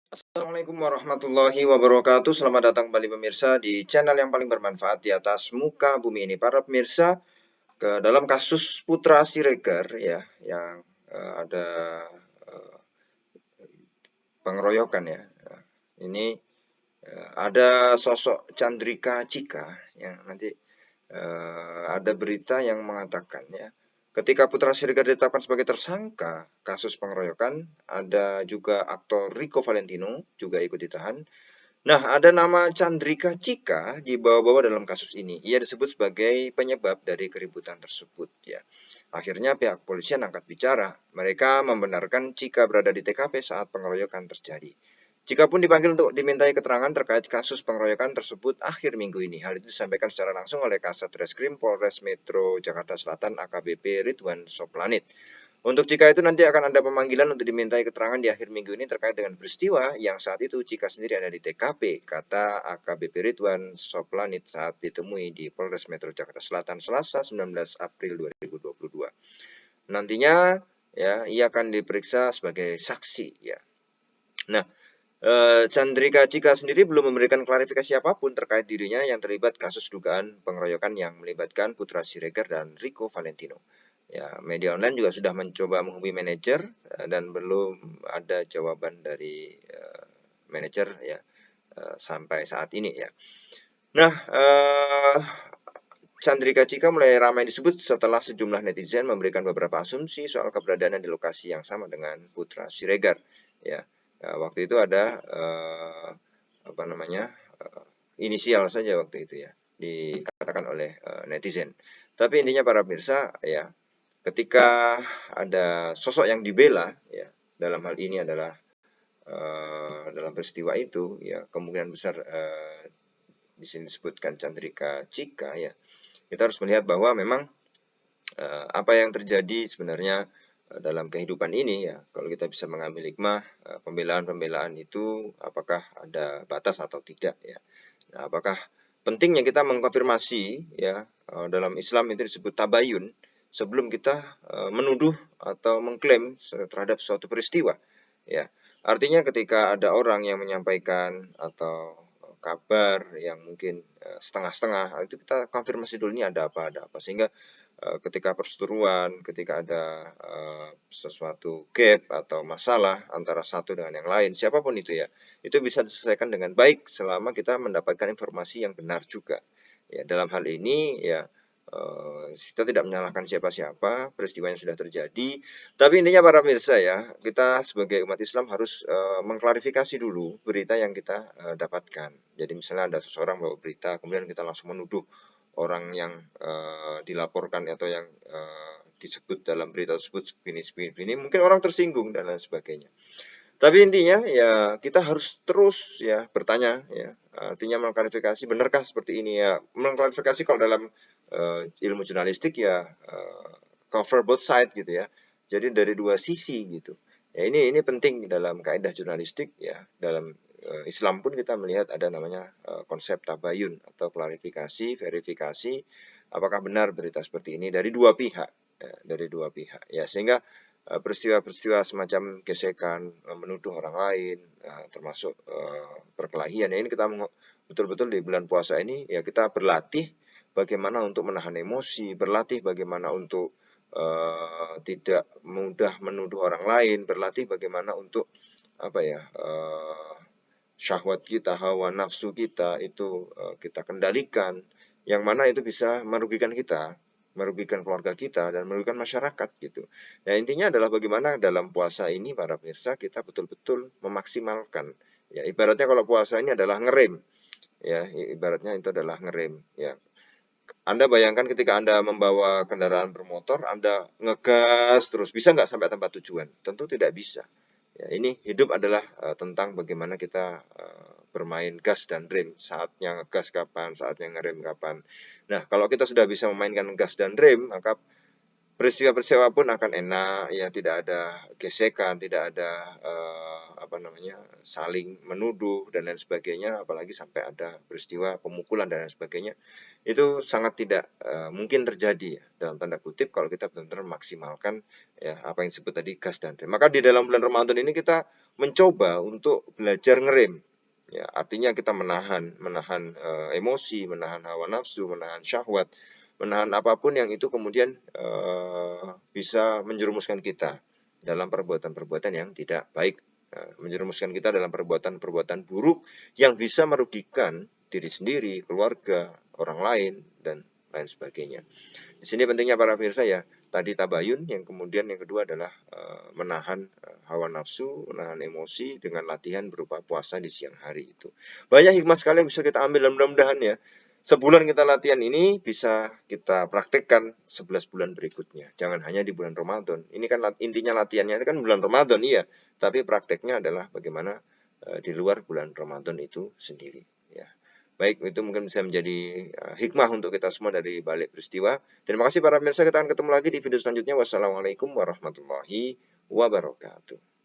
Assalamualaikum warahmatullahi wabarakatuh. Selamat datang kembali pemirsa di channel yang paling bermanfaat di atas muka bumi ini. Para pemirsa, ke dalam kasus Putra Siregar ya, yang ada eh, pengeroyokan ya. Ini ada sosok Chandrika Cika yang nanti ada berita yang mengatakan ya, ketika Putra Siregar ditetapkan sebagai tersangka kasus pengeroyokan, ada juga aktor Rico Valentino juga ikut ditahan. Nah, ada nama Chandrika Cika dibawa-bawa dalam kasus ini. Ia disebut sebagai penyebab dari keributan tersebut ya. Akhirnya pihak polisian angkat bicara. Mereka membenarkan Cika berada di TKP saat pengeroyokan terjadi. Cika pun dipanggil untuk dimintai keterangan terkait kasus pengeroyokan tersebut akhir minggu ini. Hal itu disampaikan secara langsung oleh Kasat Reskrim Polres Metro Jakarta Selatan AKBP Ridwan Soplanit. Untuk Cika itu nanti akan ada pemanggilan untuk dimintai keterangan di akhir minggu ini terkait dengan peristiwa yang saat itu Cika sendiri ada di TKP, kata AKBP Ridwan Soplanit saat ditemui di Polres Metro Jakarta Selatan Selasa 19 April 2022. Nantinya ya ia akan diperiksa sebagai saksi ya. Nah, Chandrika Cika sendiri belum memberikan klarifikasi apapun terkait dirinya yang terlibat kasus dugaan pengeroyokan yang melibatkan Putra Siregar dan Rico Valentino. Ya, media online juga sudah mencoba menghubungi manajer dan belum ada jawaban dari manajer ya sampai saat ini ya. Nah, Chandrika Cika mulai ramai disebut setelah sejumlah netizen memberikan beberapa asumsi soal keberadaannya di lokasi yang sama dengan Putra Siregar. Ya, waktu itu ada apa namanya inisial saja waktu itu ya dikatakan oleh netizen. Tapi intinya para pemirsa ya, ketika ada sosok yang dibela ya dalam hal ini adalah dalam peristiwa itu ya kemungkinan besar di sini disebutkan Chandrika Cika ya, kita harus melihat bahwa memang apa yang terjadi sebenarnya dalam kehidupan ini ya, kalau kita bisa mengambil hikmah, pembelaan-pembelaan itu apakah ada batas atau tidak ya. Nah, apakah pentingnya kita mengkonfirmasi ya, dalam Islam itu disebut tabayun sebelum kita menuduh atau mengklaim terhadap suatu peristiwa ya. Artinya ketika ada orang yang menyampaikan atau kabar yang mungkin setengah-setengah, itu kita konfirmasi dulu ini ada apa, sehingga ketika perseteruan, ketika ada sesuatu gap atau masalah antara satu dengan yang lain, siapapun itu ya, itu bisa diselesaikan dengan baik selama kita mendapatkan informasi yang benar juga. Ya, dalam hal ini ya kita tidak menyalahkan siapa-siapa, peristiwa yang sudah terjadi. Tapi intinya para pemirsa ya, kita sebagai umat Islam harus mengklarifikasi dulu berita yang kita dapatkan. Jadi misalnya ada seseorang bawa berita, kemudian kita langsung menuduh orang yang dilaporkan atau yang disebut dalam berita tersebut begini, mungkin orang tersinggung dan lain sebagainya. Tapi intinya ya kita harus terus ya bertanya ya, artinya mengklarifikasi benarkah seperti ini ya. Mengklarifikasi kalau dalam ilmu jurnalistik ya cover both side gitu ya. Jadi dari dua sisi gitu. Ya ini penting dalam kaidah jurnalistik ya. Dalam Islam pun kita melihat ada namanya konsep tabayun atau klarifikasi, verifikasi apakah benar berita seperti ini dari dua pihak ya, dari dua pihak ya, sehingga peristiwa-peristiwa semacam gesekan, menuduh orang lain, termasuk perkelahian. Ya, ini kita betul-betul di bulan puasa ini ya kita berlatih bagaimana untuk menahan emosi, berlatih bagaimana untuk tidak mudah menuduh orang lain, berlatih bagaimana untuk apa ya syahwat kita, hawa nafsu kita itu kita kendalikan, yang mana itu bisa merugikan kita, merugikan keluarga kita dan merugikan masyarakat gitu. Ya intinya adalah bagaimana dalam puasa ini para pemirsa kita betul-betul memaksimalkan. Ya ibaratnya kalau puasa ini adalah ngerem, ya ibaratnya itu adalah ngerem. Ya Anda bayangkan ketika Anda membawa kendaraan bermotor, Anda ngegas terus, bisa nggak sampai tempat tujuan? Tentu tidak bisa. Ya, ini hidup adalah tentang bagaimana kita bermain gas dan rem, saatnya ngegas kapan, saatnya ngerem kapan. Nah, kalau kita sudah bisa memainkan gas dan rem, maka peristiwa-peristiwa pun akan enak, ya tidak ada gesekan, tidak ada saling menuduh dan lain sebagainya, apalagi sampai ada peristiwa pemukulan dan lain sebagainya. Itu sangat tidak mungkin terjadi ya, dalam tanda kutip kalau kita benar-benar maksimalkan ya apa yang disebut tadi gas dan rem. Maka di dalam bulan Ramadan ini kita mencoba untuk belajar ngerem. Ya, artinya kita menahan emosi, menahan hawa nafsu, menahan syahwat, menahan apapun yang itu kemudian bisa menjerumuskan kita dalam perbuatan-perbuatan yang tidak baik, menjerumuskan kita dalam perbuatan-perbuatan buruk yang bisa merugikan diri sendiri, keluarga, orang lain, dan lain sebagainya. Di sini pentingnya para pemirsa ya, tadi tabayun, yang kemudian yang kedua adalah menahan hawa nafsu, menahan emosi dengan latihan berupa puasa di siang hari itu. Banyak hikmah sekali yang bisa kita ambil dan mudah-mudahan ya, sebulan kita latihan ini bisa kita praktekkan 11 bulan berikutnya. Jangan hanya di bulan Ramadan. Ini kan intinya latihannya kan bulan Ramadan, iya. Tapi prakteknya adalah bagaimana di luar bulan Ramadan itu sendiri. Ya. Baik, itu mungkin bisa menjadi hikmah untuk kita semua dari balik peristiwa. Terima kasih para pemirsa, kita akan ketemu lagi di video selanjutnya. Wassalamualaikum warahmatullahi wabarakatuh.